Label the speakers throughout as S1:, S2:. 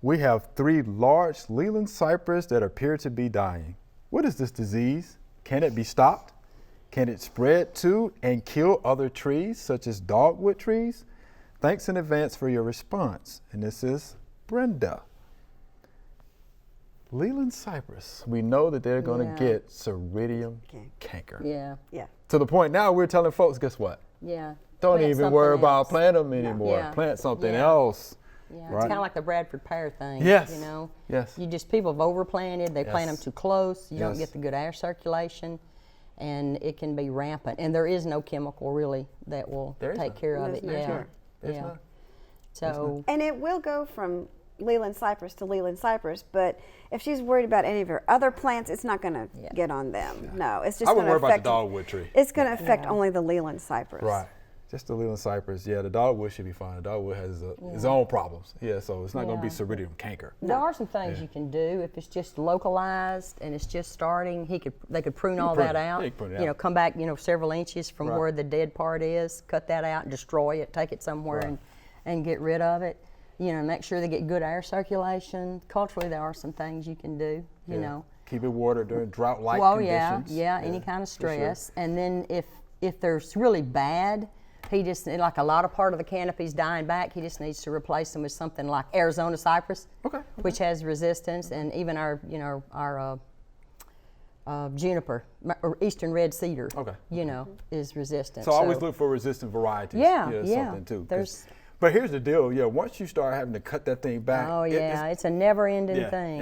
S1: We have 3 large Leyland cypress that appear to be dying. What is this disease? Can it be stopped? Can it spread to and kill other trees, such as dogwood trees? Thanks in advance for your response. And this is Brenda. Leyland cypress, we know that they're going to get Seiridium canker.
S2: Yeah.
S1: To the point now we're telling folks, guess what?
S3: Yeah.
S1: Don't
S3: Plant
S1: even worry
S3: something
S1: about
S3: else.
S1: planting them anymore.
S3: Yeah.
S1: Plant something
S3: Yeah.
S1: else.
S3: Yeah,
S1: Right.
S3: it's kind of like the Bradford pear thing.
S1: Yes.
S3: You know.
S1: Yes.
S3: You just people have overplanted. They plant them
S1: Yes.
S3: too close. You don't
S1: Yes.
S3: get the good air circulation, and it can be rampant. And there is no chemical really that will
S1: There is
S3: take
S1: none.
S3: care of
S2: There's
S3: it.
S2: no
S3: Yeah.
S2: cure.
S1: There's
S3: Yeah.
S1: none.
S3: So.
S2: And it will go from Leyland cypress to Leyland cypress, but if she's worried about any of her other plants, it's not going to get on them. No, it's just
S1: I
S2: going
S1: wouldn't
S2: to
S1: worry about
S2: affect
S1: the dogwood tree.
S2: It's going to affect only the Leyland cypress.
S1: Right. Just the Leyland cypress. Yeah, the dogwood should be fine. The dogwood has its own problems. Yeah, so it's not going to be Seiridium canker.
S3: There are some things you can do if it's just localized and it's just starting. They could prune all
S1: prune
S3: that
S1: it.
S3: out.
S1: Yeah, you can prune it
S3: You know,
S1: out.
S3: come back, several inches from
S1: Right.
S3: where the dead part is. Cut that out, destroy it, take it somewhere
S1: Right.
S3: and get rid of it. Make sure they get good air circulation. Culturally, there are some things you can do. You know.
S1: Keep it watered during drought-like
S3: Well,
S1: conditions.
S3: yeah, any kind of
S1: for sure.
S3: stress. And then if there's really bad, he just, like a lot of part of the canopy's dying back, he just needs to replace them with something like Arizona cypress, which has resistance, and even our juniper, or eastern red cedar, is resistant.
S1: So always look for resistant varieties.
S3: Yeah.
S1: Something too.
S3: There's.
S1: But here's the deal, once you start having to cut that thing back,
S3: Oh yeah, it's a never-ending thing.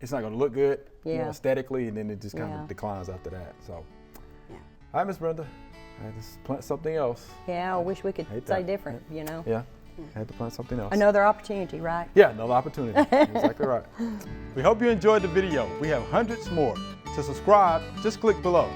S1: It's not going to look good, aesthetically, and then it just kind of
S3: Yeah.
S1: declines after that. So, all right, Miss Brenda, I had to plant something else.
S3: Yeah, I wish we could
S1: Hate
S3: say
S1: that.
S3: different.
S1: Yeah, I had to plant something else.
S3: Another opportunity, right?
S1: Yeah, another opportunity. Exactly right. We hope you enjoyed the video. We have hundreds more. To subscribe, just click below.